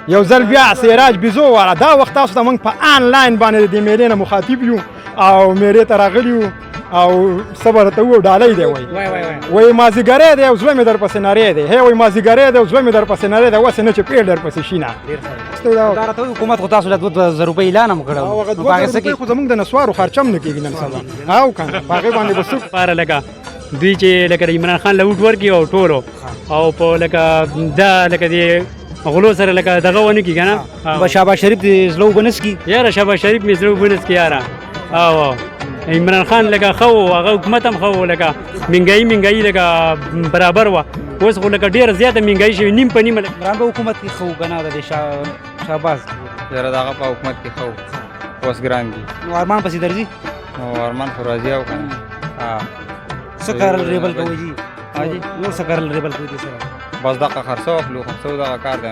یو ځل بیا سراج بیزو والا دا وخت تاسو ته موږ په آنلاین باندې د میلې نه مخاطب یو او میلې ته راغلي یو او صبر ته وو ډالۍ دی وای مازیګری دی او زړه مې درپسې نری دی وای مازیګری دی او زړه مې درپسې نری دی اوس نه چې پیډ درپسې شي نه دا راته حکومت خو تاسو له 2000 روپۍ اعلان هم کړی هغه 2000 روپۍ خو زموږ د نسوارو خرچه هم نه کېږي نن سبا او که په هغې باندې به څوک لپاره لکه دوی چې لکه عمران خان له ووټ ورکړي او ټولو او په لکه دا لکه د غلو سره لکه دغه ونه کړي که نه شهباز شریف دې زړه اوبه نه څکي یاره شهباز شریف مې زړه اوبه نه څکي یاره او عمران خان لکه ښه و هغه حکومت هم ښه و لکه مهنګایي لکه برابر وه اوس خو لکه ډېره زیاته مهنګایي شوې نیم په نیمه عمران په حکومت کې ښه و که نه د شهباز یاره د هغه په حکومت کې ښه و اوس ګران دي نو ارمان پسې درځي نو ارمان خو راځي او که نه څه کارل ریبل کوي جي نور څه کارل ریبل کوي دې سره بس دغه خرڅو اخلو خرڅو دغه کار دی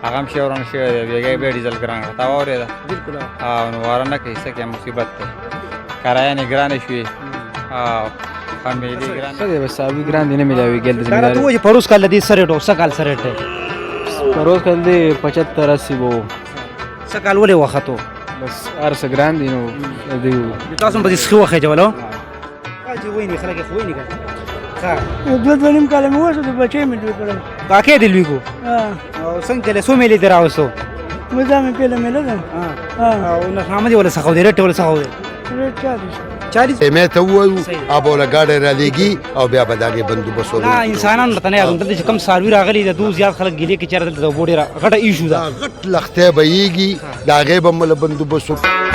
هغه هم شی ورانه شوی دی بېګۍ بیا ډیزل ګران کړه تا واورېده بلکل او نو واره نه کوي څه کې مصیبت دی کرایانې ګرانې شوې او فامیلي ګرانې څه دی بس ابي ګران دی نه ملاویږي دا راته وایي چې پروس کال دې څه ریټ و څه کال څه ریټ دی پروس کال دی 75 80 وو څه کال ولې وختو بس هر څه ګران دي نو دی تاسو هم پسې ښه وخېجولو چې وایي نه خلک یې خو وایي نه دوه نیم کاله مې وشو د بچی مې لوی کړل کاکې دې لوی کو او څنګه چلې څو میلې دې راوستو مزه مې پیله میله ده او نښنامه دې ولې څه خو دې ریټ ولې څه خو دې ریټ 40 مې ته ووایو ابو له ګاډۍ رالیږي او بیا به د هغې بندوبست نه انسانانو ته نه یادوم دلته چې کوم څاروي راغلي د دو زیات خلک ګیلې کې چېرته دلته د اوبو ډېره غټه ایشو ده غټ لښتی به یېږي د هغې به مله بندوبست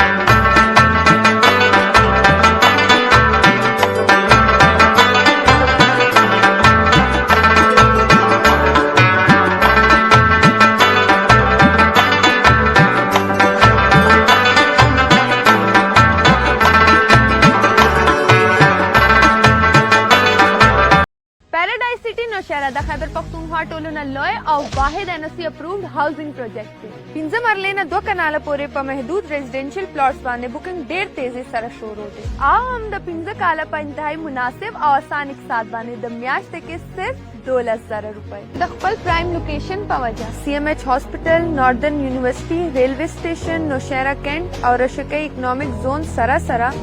نوشهره د خیبر پښتونخوا ټولنه لوی او واحد NSE اپرووډ هاوسنګ پروجیکټ دی 15 مرلې نه 2 کناله پورې په محدود ریزیډنشل پلاټس باندې بوکنګ ډېر تیزی سره شروع دی او هم د 15 کاله په انتهایی مناسب او آسان اقتصاد باندې د میاشتې کې صرف 12,000 روپۍ د خپل پرایم لوکیشن په وجه CMH هاسپټل ناردرن یونیورسيټي ریلوے سټیشن نوشهره کینټ او رشکې اکنامک زون سره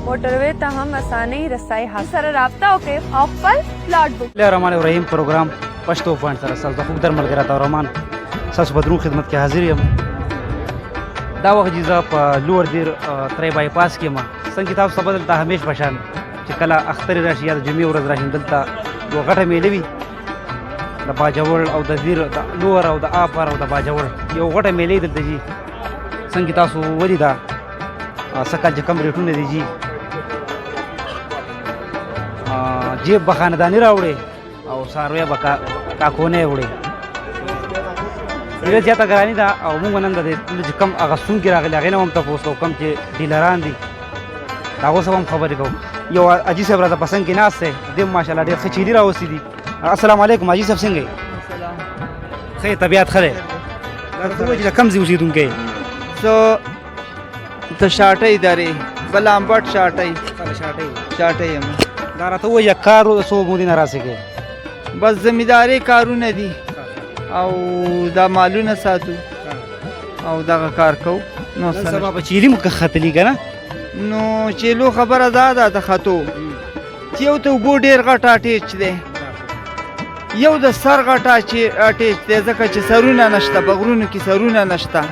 موټروي ته هم اسانۍ رسای حاصل سره رابطه وکړئ او خپل پلاټ بک الرحمن الرحیم پروګرام پښتو پوینټ سره سره د خوب در ملګری تا رومان تاسو په درون خدمت کې حاضر یم دا وخت چې زه په لوړ دیر تری بای پاس کې ما څنګه تاسو ته بدلته همیش پشان چې کله اختر راشي یا د جمعې ورځ راشي دلته یو غټه میله وي د باجوړ او د دیر د لوړ او د آفر او د باجوړ یو غټه میله دلته جي څنګه تاسو ولیدا سکه چې کم ریټونه دي جي جیب به خانداني راوړي او څاروی به کاکونه وړي ډېره زیاته ګراني ده او موږ نن د چې کم اغوستونکي راغلي هغې نه هم تپوس کوو کم چې ډیلران دي د هغو سره هم خبرې کوو یو حاجي صاحب راته پسند کې ناست دی دی هم ماشاءالله ډېر ښه چیلي راوستي دي السلام علیکم حاجي صاحب څنګه یې ښه طبیعت ښه دی دا ته وایي چې د کوم ځای اوسېدونکی یې زه د شاټۍ درې بلامبټ شاټۍ یم دا راته وایي کار څو مودې نه راسې کوې بس زمینداري کارونه دي او دا مالونه ساتو او دغه کار کوو نو سبا به چیلي مو ختلي که نه نو چیلو خبره دا ده د ختو چې یو ته اوبو ډېر غټ اټیچ دی یو د سر غټ اټیچ دی ځکه چې سرونه نشته په غرونو کې سرونه نشته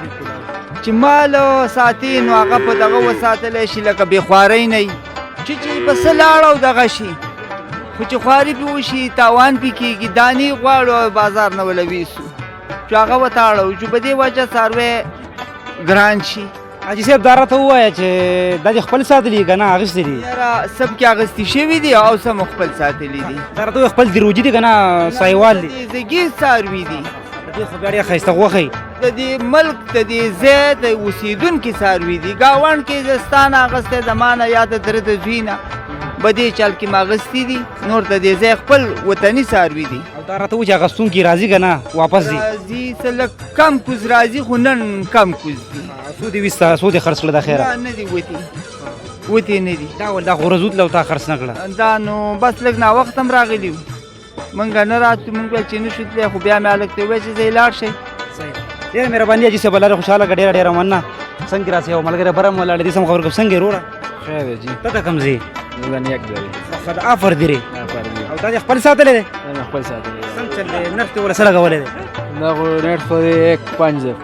چې مال ساتي نو هغه په دغه وساتلی شي لکه بې خوارۍ نه وي چې په څه لاړه او دغه شي خو چې خواري پې وشي تاوان پې کېږي دانې غواړو او بازار نه وله ویسو چې هغه وتاړو چې په دې وجه څاروی ګران شي حاجي صاحب دا راته ووایه چې دا دې خپل ساتلي که نه اخیستي دي یاره سب کې اخیستي شوي دي او سم خپل ساتلي دي دا راته ووایه خپل دي روجي دي که نه سایوال دي زګي څاروي دي د دې خو بیا ډېر ښایسته غوښه د دې ملک د دې ځای د اوسېدونکي څاروي دي ګاونډ کې زه ستا نه اخیستی زما نه یا د تره د زوی نه په دې چل کې مې اخیستي دي نور د دې ځای خپل وطني څاروي دي او دا راته وایي چې اخیستونکي راځي که نه واپس دي راځي څه لږ کم کوز راځي خو نن کم کوز دي څو دې ویسته څو دې خرڅ کړه د خیره نه دي وتې نه دي دا ول دا خو ورځ وتله او تا خرڅ نه کړه دا نو بس لږ ناوخته هم راغلي وو مونږ نه راتلو مونږ ویل چې نه شو تللی خو بیا مې هلک ته وویل چې ځئ لاړ شئ ډېره مهرباني حاجي صاحب الله دې خوشحاله کړه ډېره مننه څنګه راسې او ملګری برم ولاړې دې سم خبر کوم څنګه یې وروره خیر دی جی ته ته کوم ځای زه یک دی خد آفر دی ری آفر دی او تا دې خپل ساتلې دی انا خپل ساتلی څنګه چل دی نرخ دې ولا سره لګولې دی دا خو نیټ خو دی 1.5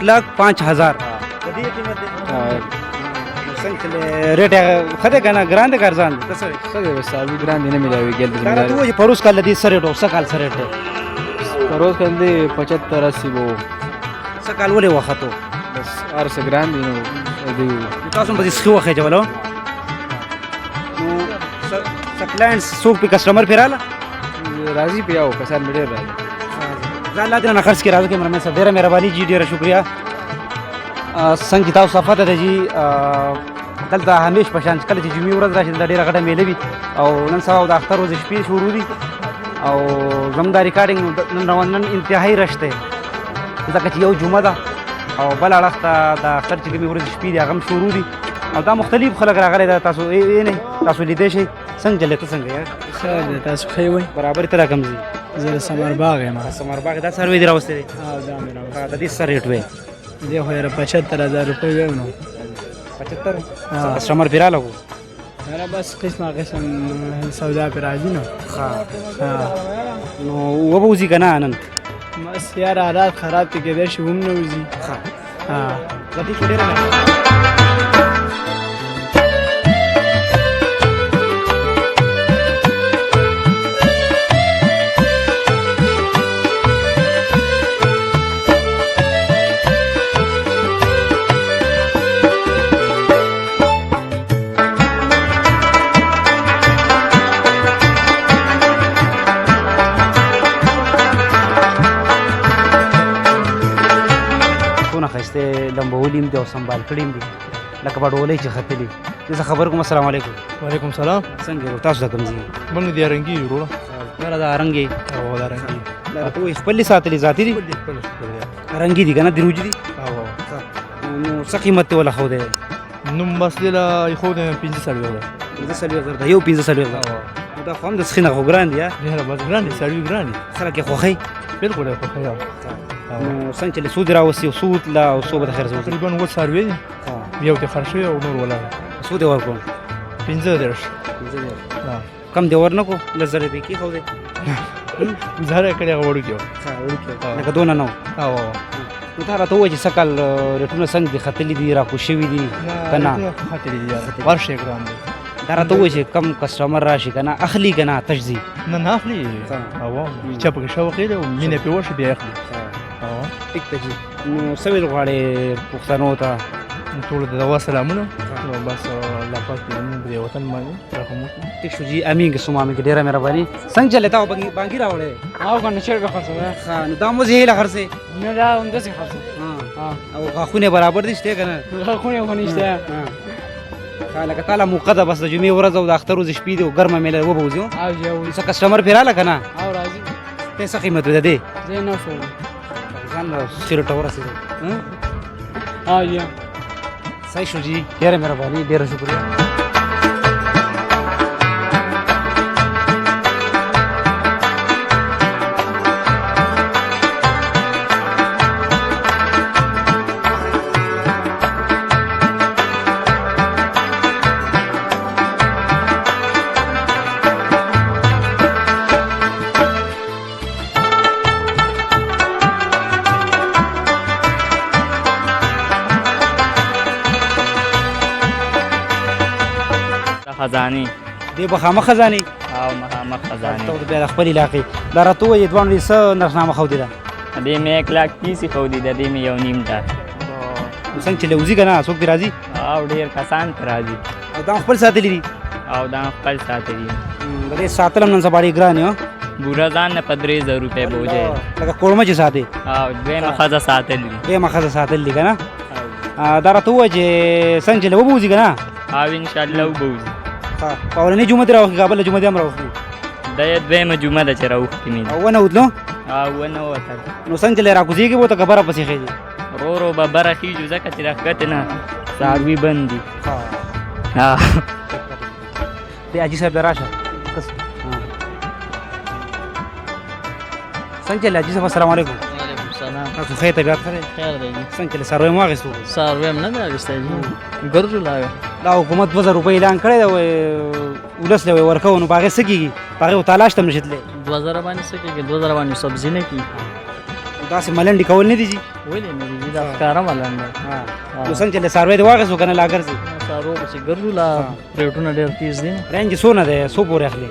1,05,000 د دې قیمت دی څنګه چل ریټ خده کنه ګران دی ارزان دی څه څه دی ساوي ګران دی نه ملاوي ګل دا ته وایي پروس کال دې سره ټو سکال سره ټو روز کل دی 75-80 بو سکال ولې وختو بس هر څه ګران دی نو دی تاسو په دې څه وخت جوړو نو سکلاینټس څوک په کسٹمر پیراله راضي پیاو کسان مډیر راځي ځان لا دې نه خرڅ کې راځي مرمه سره ډیره مهرباني جی ډیره شکریا څنګه تاسو صفات ته جی دلته همیش پشان کله چې جمعې ورځ راشي د ډیره غټه میلې وي او نن سبا د اختر ورځ شپې شروع دي او زموږ د ریکارډینګ نن انتهایی رشته ځکه چې یو جمعه ده او بل اړخ ته د اختر چې کومې ورځې شپې دي هغه هم شروع دي او دا مختلف خلک راغلي ده تاسو نه تاسو لیدای شئ څنګه چلېته څنګه یار خیر تاسو ښه وئ برابر ته راکم زی زه سمر باغ یم سمر باغ دا سروې دی راوستي دی دا مې راوړل د دې سره ریټ وې دی خو یې 75,000 روپۍ ویو نو 75 کسٹمر پیراله کو نه بس قسمه قسم سودا پر راځي نو نو وبوزي کنه نن بس یار حالات خراب ته کېدای شي هم نه وځي د دې څه ډېر خسته لمبولیم دی او سنبال کړیم دي لکه بډولې چې ختلې زه خبر کوم السلام علیکم وعلیکم سلام څنګه تاسو د کوم ځای موږ د رنګي ورو یاره دا رنګي او دا رنګي دا ته خپل ساتلې ذاتی دي رنګي دي کنه دروج دي نو څه قیمت ولا خو ده نو مسله خو د 15 دا یو 15 دا خو هم د سخینه خو ګران دي نه بس ګران دي سړی ګران دي خلک خوخی بالکل خوخی نو څنګه چې سود راوسی او سود لا او صوبه خیر زو تقریبا و سروي یو ته خرشه او نور ولا سود ورکو 15 کم دی ورنکو لزر به کی خو دې زهره کړي غوړو کېو لکه دونه نو او نو تا راته وایي چې سکل ریټونه څنګه دي ختلي دي را کوشوي دي کنه خاطر دي ورشه ګرام دي دا راته وایي چې کم کسٹمر راشي کنه اخلي کنه تجزي نه اخلي او چې په شوق دی او مینه په ورشه بیا اخلي ټیک ته جی نو سویل غواړي پښتنو ته ټول د دوا سلامونه بس الله پاک دې د وطن باندې رحمت ټیک شو جی امین که سوما امین ډیره مهرباني څنګه چلتا او بانګي راوړې او کنه چیرته خرڅه ها نو دا مو زه له خرڅه نه دا هم دسي خرڅه او غاخونه برابر دي شته کنه غاخونه خو نشته لکه تعالی موقته بس د جمعې ورځ او د اختر ورځ شپې دی او ګرمه میله وبوزیو او جو څه کسٹمر پیراله کنه او راځي ته څه قیمت ده دي زه نه شو ځان سیر ټور سره یا صحیح شو جی ډیره مهرباني ډیره شکریہ خزاني دی بخامه خزاني او مخامخ خزاني ته بیا خپل علاقې دا راته وایي دوه څه نرخنامه خو دي دا دې مې 1,30,000 خو دي د دې مې یو نیم دا څنګه چې لوزي کنه څوک دی راځي او ډیر کسان راځي او دا خپل ساتلی دي او دا خپل ساتلی د دې ساتلم نن سبا ډیر ګران یو بوډا ځان نه 15,000 روپے بوجه لکه کوړمه چې ساتي او دوی مخازه ساتلی به مخازه ساتلی کنه دا راته وایي چې څنګه چې لوبوزي کنه او ان شاء الله وبوزي اولنې جمعه راوخي کابل جمعه هم راوخي د دویمه جمعه د چې راوخي مې او ونه ودلو او ونه وته نو څنګه چې راکوزيږي وو ته خبره پسې خېږي رو به بره خېږو ځکه چې راښکته نه څاروي بند دي دی حاجي صاحب راشه څنګه حاجي صاحب السلام علیکم وعلیکم السلام تاسو خیر طبیعت خیر خیر دی څنګه چې سروي مو اخیستو سروي هم نه دی اخیستی ګرځو لا دا حکومت 2000 روپۍ اعلان کړی دا ولس له ورکو نو باغې سکیږي باغې تلاش تم نشتله 2000 باندې سکه 2000 باندې سبزی نه کی دا سه ملنډي کول نه دي جی ولې نه دی دا کارا ملنډ نو څنګه چې سروي دی واغې سو کنه لا ګرځي سارو چې ګرځو لا ریټونه ډېر تیز دي رنج سونه ده سو پورې اخلي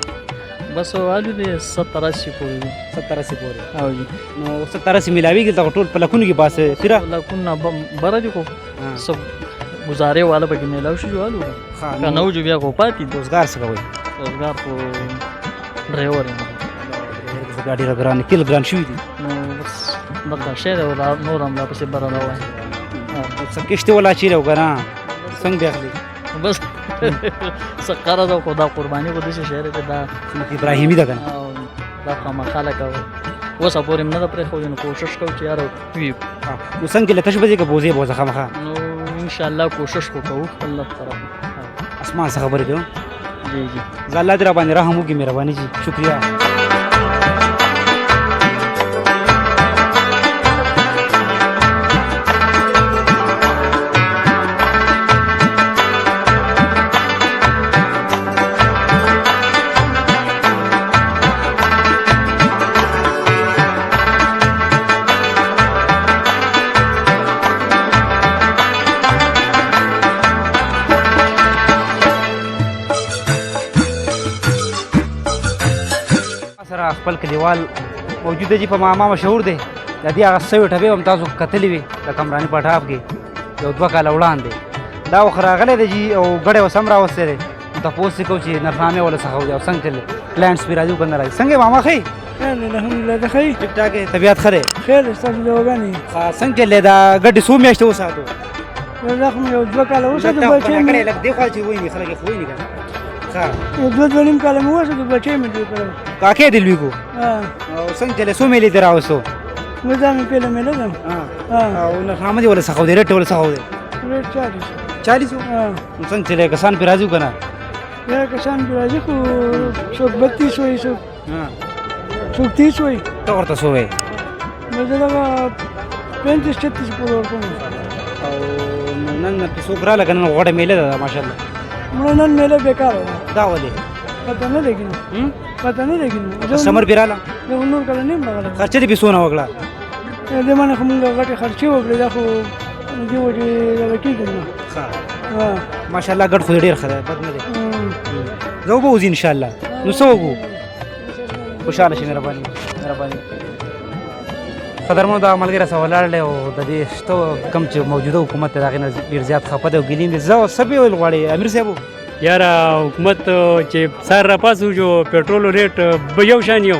بس والو دي 70 80 پورې دي 70 80 پورې او جی نو 70 80 ملاوي کې ټول په لکونو کې باسه تیرا لکونه بره دي کو سب گزارې والا به کې ملاو شي والو کنه جو بیا کو پاتې روزګار څه کوي روزګار کو ډرایور ګاډي راګران کیل ګران شوی دي نو بس دغه شی دی ولا نور هم لا پسې بره راوای څه کېشته ولا چیرې وګرا څنګه دی اخلي بس سقره دا خدا قرباني کو دې شهر ته دا ابراهیمی ده کنه دا کومه خلک اوس پورې نه د پرې خو نو کوشش کوو چې یار وي نو څنګه لته شپه کې بوزي بوزه خامخا نو ان شاء الله کوشش وکړو الله طرف اسمان څخه خبرې ته جی جی زه در باندې رحم وکړي مهرباني جی شکریا خپل کلیوال موجود دی په ماما مشهور دی د دې هغه سوي ټبه هم تاسو کتلې وي د کمرانی پټاپ کې یو 2 کال وړاندې دا وخت راغلی دی جی او ګډه وسم راوسته دی تاسو کو چې نرخامه ولا څه او څنګه تل کلاینټس پی راځو کنه راځي څنګه ماما خي الحمدلله د خیر ټیک ټاک طبيعت خره خیر تاسو جوابانی څنګه له دا ګډه سو میاشته وساتو زخم یو 2 کال اوسه د بچی مې لګ دی خو چې وای نه خلک خو نه کنه یو 2 کال مو اوسه د بچی مې دی کړو کاکې دی لویګو او څنګه له سو مې لیدل راوسو مې ځم په لمه لګم او نه خامه دی ولا څه خو دی رټ ولا څه خو دی ریټ 40 څنګه له کسان پر راځو کنه یا کسان پر راځي خو 32 وي شو 30 وي ته ورته سو وي مې دا 35 36 پورې ورکوم او نن په سو کرا لګنه غوډه میله ده ماشاءالله مړه نن میله بیکار دا ولې پته نه لګینو پته نه لګینو سمر پیراله نو نور کله نه مغله خرچه دې پیسونه وکړه دې باندې کومه غټه خرچه وکړه دا خو دې وړي دا کېږي ها ماشاءالله ګډ خو ډیر خره بد نه دي زه به ان شاء الله نو سوګو خوشاله شي مهرباني قدرمنو دا ملګری سره ولاړل او د دې شته کم چې موجوده حکومت دغه نه ډیر زیات خپه دی او ګلین دي زه سبي ویل غواړي امیر صاحب یار حکومت چې سر را پاسو جو پټرول ریټ به یو شان یو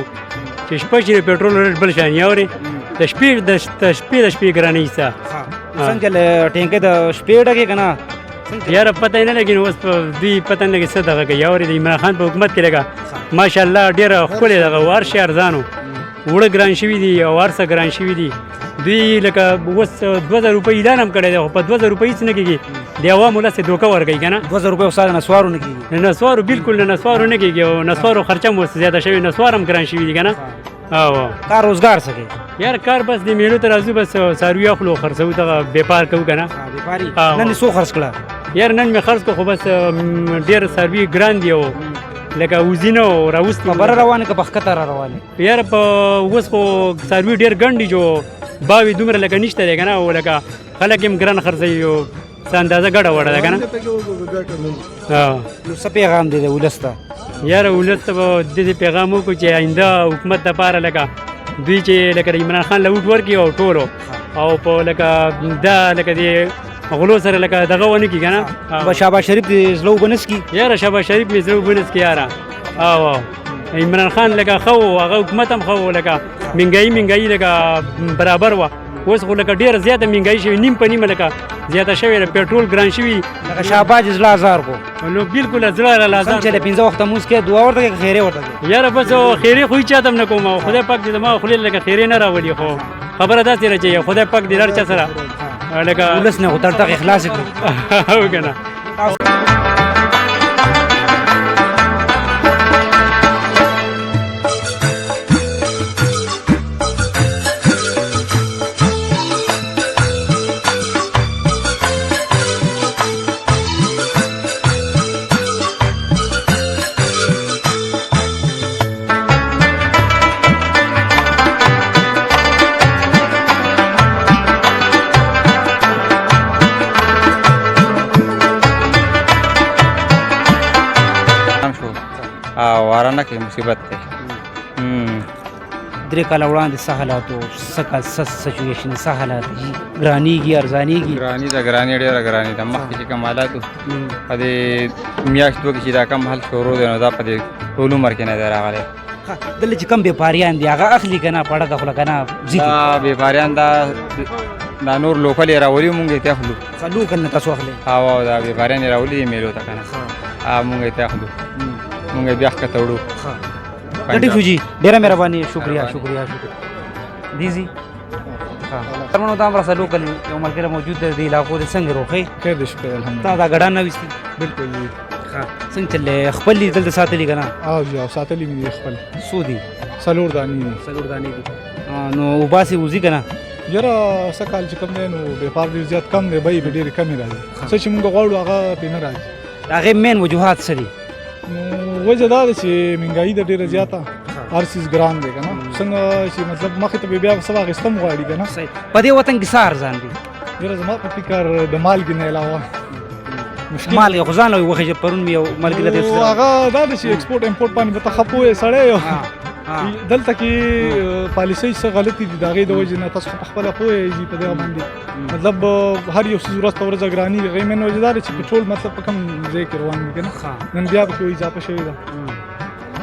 چې شپه چې پټرول ریټ بل شان یو لري د شپې ګرانې څه څنګه له ټینګه د شپې ډکه کنه یار پته نه لګین اوس دوی پته نه لګي څه دغه یو لري د عمران خان په حکومت کې لګا ماشاءالله ډیر خپل دغه ورشي ارزانو وړه ګران شوي دي او ورسه ګران شوي دي دوی لکه اوس 2000 روپۍ اعلان هم کړی دی خو په 2000 روپۍ هېڅ نه کېږي د عوامو لاسې دوکه ورکوي که نه 2000 روپۍ استاد نسوارو نه کېږي نسوارو بالکل نه نسوارو نه کېږي او نسوارو خرچه هم اوس زیاته شوې نسوار هم ګران شوي دي که نه او کار روزګار څه کوي یار کار بس د میلو ته راځو بس څاروي اخلو خرڅوو دغه بیپار کوو که نه نن دې څو خرڅ کړه یار نن مې خرڅ کړو خو بس ډېر څاروي ګران دي او لکه وزینه او راوستي خبره روانه که بخکته را روانه یار په اوس خو څاروي ډېر ګڼ دي جو باوې دومره لکه نشته دی که نه او لکه خلک هم ګران خرڅوي او څه اندازه ګډه وړه ده که نه نو څه پیغام دی د ولس ته یاره ولس ته به دې پیغام وکړو چې آینده حکومت دپاره لکه دوی چې لکه عمران خان له ووټ ورکړي او ټولو او په لکه دا لکه د غلو سره لکه دغه ونه کړي که نه شهباز شریف دې زړه اوبه نس کړي یاره شهباز شریف مې زړه اوبه نس کړي یاره او عمران خان لکه ښه و هغه حکومت هم ښه و لکه مهنګایي لکه برابر وه اوس خو لکه ډېره زیاته مهنګایي شوې نیم په نیمه لکه زیاته شوې ده پېټرول ګران شوي لکه شهباز زړه ازار کو نو بالکل زړه را لازم چې له 15 وخته مونځ کې دعا ورته کوي خیرې ورته کوي یاره بس خیرې خو هېچ چاته هم نه کوم او خدای پاک دې زما خولې لکه خیرې نه راولي خو خبره داسې ده چې خدای پاک دې هر چا سره لکه ولس نه خو تړټق اخلاص کړي او که نه او وارانه کې مصیبت دی 3 کاله وړاندې څه حالات وو څه کال څه سچویشن څه حالات دي ګرانېږي ارزانېږي ګراني ده ګراني ډېره ګراني ده مخکې چې کوم حالات وو په دې میاشتو کې چې دا کم حل شروع دی نو دا په دې ټول عمر کې نه دی راغلی دلته چې کم بیپاریان دي هغه اخلي که نه پړکه خوله که نه دا بیپاریان دا نور لوکل یې راولي مونږ یې ته اخلو لوکل نه تاسو اخلي او دا بیپاریان یې راولي دي میلو ته که نه مونږ یې ته اخلو مونږ یې بیا ښکته وړو ګټې شو جي ډېره مهرباني شکریه شکریه دیزي ترمنو دا مرسته لوکل یو ملګری موجود دی د علاقو د څنګه روخی خیر دی شکر الحمدلله تا دا ګډان نه وستي بالکل جی څنګه چلې خپل دي دلته ساتلي که نه او جی او ساتلي مې دي خپل څو دي 4 دانې دي 4 دانې دي نو وباسي وځي که نه یاره څه کال چې کم دی نو بیپار ډېر زیات کم دی بیې به ډېرې کمې راځي څه چې مونږ غواړو هغه پرې نه راځي د هغې مین وجوهات څه دي نو وجه دا ده چې مهنګایي ده ډېره زیاته هر څیز ګران دی که نه څنګه چې مطلب مخکې ته به بیا څه اخیسته هم غواړي که نه په دې وطن کې څه ارزان دي یاره زما په فکر د مالګې نه علاوه مالګې خو ځان له وخې چې پرون مې یو ملګري ته هغه دا ده چې ایکسپورټ امپورټ باندې به ته ښه پوهې سړی دلته کې پالیسۍ څه غلطي دي د هغې د وجې نه تاسو خو په خپله پوهېږي په دغه باندې مطلب هر یو څیز ورځ په ورځ ګراني د هغې مین وجه دا ده چې پټرول مطلب په کوم ځای کې روان وي که نه نن بیا پکې اضافه شوې ده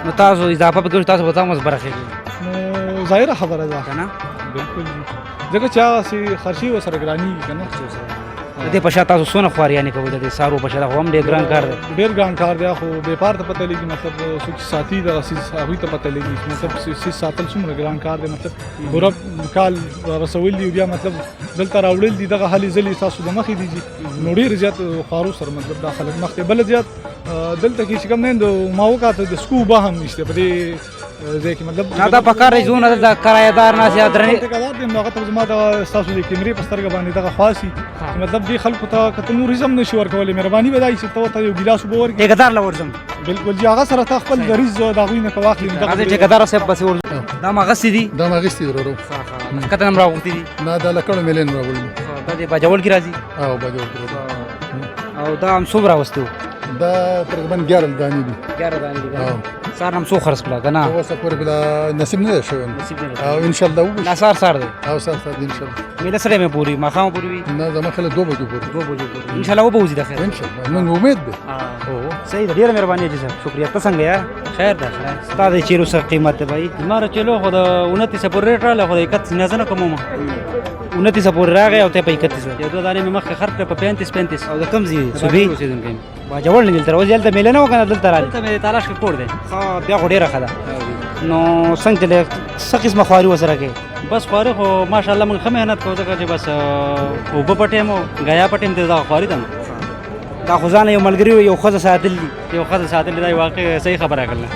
نو تاسو اضافه پکې تاسو به تاسو برخېږي نو ظاهره خبره ده که نه بالکل ځکه چې هغسې خرچې ورسره ګرانېږي که نه د دې په شا تاسو څونه خواريانې کوئ د دې سارو په شا خو هم ډېر ګران کار دی ډېر ګران کار دی خو بیپار ته پته لګي مطلب څوک چې ساتي دغه څیز هغوی ته پته لګي مطلب څیز ساتل څومره ګران کار دی مطلب پوره کال رسول دي بیا مطلب دلته راوړل دي دغه هلې ځلې تاسو د مخې دي نو ډېر زیات خوارو سره مطلب دا خلک مخ ته بل زیات دلته کې چې کوم نه د ما وکاته د سکو به هم نشته په دې ځای کې مطلب دا په کار راځي زونه د کرایه‌دار ناست یا درنې ټیکادار دی نو هغه ته زما د ستاسو د کیمرې په سترګه باندې دغه خاصي مطلب دې خلکو ته که ته نور هم نشي ورکولی مهرباني به دا وي چې ته ورته یو ګیلاس اوبه ورکړې ټیکادار له ورځم بالکل جي هغه سره ته خپل دریځ د هغوی نه که واخلي هغه ټیکادار صاحب پسې ورځم دا مغسې دي دا مغستې ورو کته نم راغوښتي دي نه دا لکړو ملین راوړل دا د باجوړ کې راځي او باجوړ او دا هم څومره راوستو دا تقریبا 11 دانې دي 11 دانې دي سار هم څو خرڅ کړه که نه اوس پورې بلا نصیب نه دی شوی او انشاءالله وبشي دا سار دی او سار دی انشاءالله میله سره مې پوری ماښام پوری وي نه زما خلک 2 بجو پورې 2 بجو پوری انشاءالله وبوځي د خیر انشاءالله نن امید ده صحیح ده ډېره مهرباني جی صاحب شکریہ ته څنګه یار خیر ده ستا د چیرو څه قیمت دی بھائی زما چلو خو د 29 پورې ریټ راغلی خو د 31 نه زه نه کوم 29 پورې راغی او ته په 31 یو دوه دانې مې مخکې خرڅ کړه په 35 او د کم ځای صوبې اوسېدونکی یم باجوړ نه دلته اوس هلته میله نه وه که نه دلته راغلی دلته مې تلاش کې کور دی ښه بیا خو ډېره ښه ده نو څنګه چلې څه قسمه خواري ورسره کوې بس خواري خو ماشاءالله موږ ښه محنت کوو ځکه چې بس اوبه پټیم او ګیا پټیم ته دا خواري ده دا خو ځانه یو ملګري یو ښځه ساتل دي یو ښځه ساتلې دا واقع صحیح خبره کړله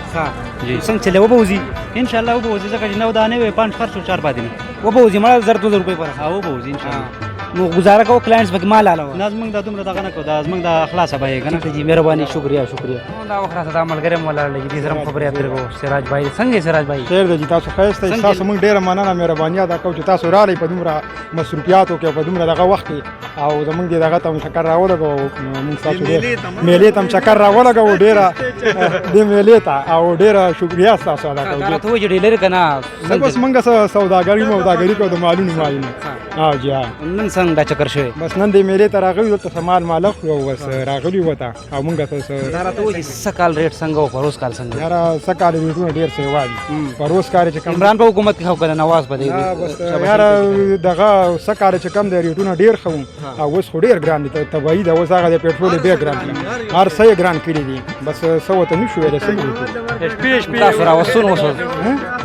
جی څنګه چلې وبوځي انشاءالله وبوځي ځکه چې 9 دانې وې 5 خرڅ او 4 پاتې نه وبوځي مړه 1000 روپۍ پر وبوځي انشاءالله نو گزاره کوو کلاینټس پکې مال اله نه زموږ دا دومره دغه نه کوو دا زموږ د خلاصه به یې که نه جی مهرباني شکریہ شکریہ دا وخت راته دا ملګری مو ولاړ لګي دې سره هم خبرې اترې کوو سراج بھائی څنګه سراج بھائی خیر دی جي تاسو ښایسته تاسو موږ ډېره مننه مهرباني ادا کوو چې تاسو راغلئ په دومره مصروفیاتو کې په دومره دغه وخت کې او زموږ دې دغه ته هم چکر راولګوو موږ ستاسو میلې ته هم چکر راولګوو ډېره دې میلې ته او ډېره شکریه ستاسو ادا کوو دا راته وایي چې ډېر لرې که نه بس موږ سوداګري کوو د مالونو جی نن څنګه دا چکر شوی بس نن دې میلې ته راغلي دلته څه مال مالک کړو بس راغلي وو ته او موږ ته دا راته وایي چې څه کال ریټ څنګه و پروس کال څنګه یاره څه کال ریټونه ډېر څه وایي پروس کال چې کم عمران په حکومت کې خو که نواز به دی بس یاره دغه څه کال چې کم دی ریټونه ډېر ښه وو او اوس خو ډېر ګران دي طبیعي ده اوس هغه د پېټرول یې بیا ګران کړه هر څه یې ګران کړي دي بس څه ورته نه شو ویلی څه تاسو راوستون وسو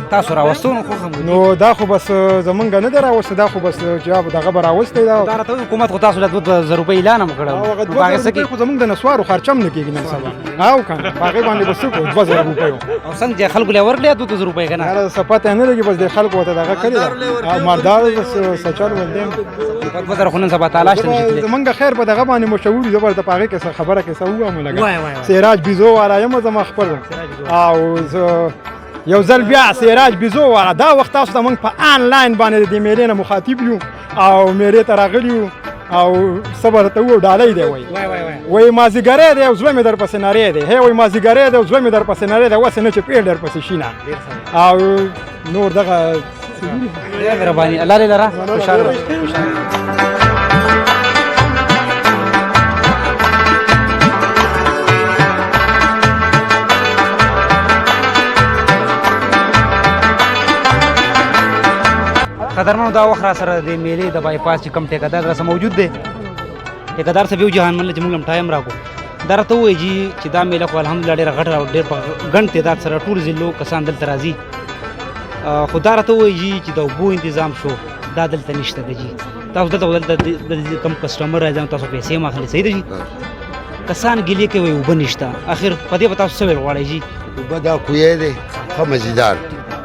تاسو راوستون خو نو دا خو بس زمونږ نه دی راوستی دا خو بس جواب دغه به راوستی دا راته حکومت خو تاسو له 2000 روپۍ اعلان هم کړی په هغه څه کې خو زمونږ د نسوارو خرچه هم نه کېږي نن سبا او که نه په هغې باندې به څه کوو 2000 روپیو او څنګه چې خلکو له ورکړې 2000 روپۍ که نه یاره څه پته نه لګي بس د خلکو ورته دغه کړې ده مالدار بس سچل ولدیم 2000 خو نن سبا تلاش ته نشي تللی زمونږ خیر په دغه باندې مشهور دي زه به درته په هغې کې څه خبره کې څه ووایم لږه سراج بیزو والا یم زما خپل او زه یو ځل بیا سراج بیزو والا دا وخت تاسو ته موږ په آنلاین باندې د دې میلې نه مخاطب یو او میلې ته راغلي یو او صبر ته و ډالۍ دی وای مازیګری دی او زړه مې در پسې نری دی هی وای مازیګری دی او زړه مې در پسې نری دی وسې نه چې پیډ در پسې شینه او نور دغه مهرباني الله دې لره خوشاله قدرمنو دا وخت را سره د میلې د بایپاس چې کم ټیکدار را سره موجود دی ټیکدار صاحب یو جهان منله چې موږ هم ټایم راکړو دا راته ووایي چې دا میله خو الحمدلله ډېره غټه او ډېر په ګڼ تعداد سره ټول ضلعو کسان دلته راځي خو دا راته ووایي چې د اوبو انتظام شو دا دلته نشته دی جي تاسو دلته د کم کسټمر راځي تاسو پیسې هم اخلي صحیح دی جي کسان ګیلې کوي اوبه نشته اخر په دې به تاسو څه ویل غواړئ جي اوبه دا کوی دی ښه مزیدار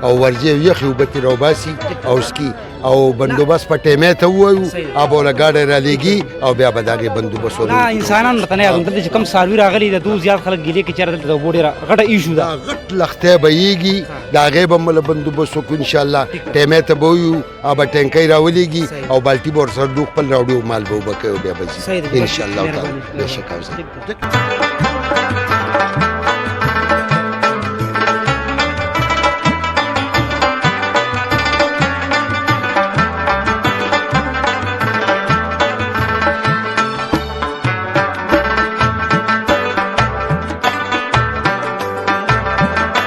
او ورجې یخې اوبه ترې راوباسي او سکي او بندوبست په ټیمې ته ووایو اب وله ګاډی رالیږي او بیا به د هغې بندوبست نه انسانان ورته نه یادوم دلته چې کوم څاروي راغلي د دو زیات خلک ګیلې کوي چېرته دلته د اوبو ډېره غټه ایشو ده غټ لښتی به یېږي د هغې به موږ بندوبست وکړو انشاءالله ټیمې ته به ویو به ټینکۍ راولېږي او بالټي به ورسره ډو خپل راوړي او مال به اوبه کوي او بیا به ځي انشاءالله تعالی بېشکه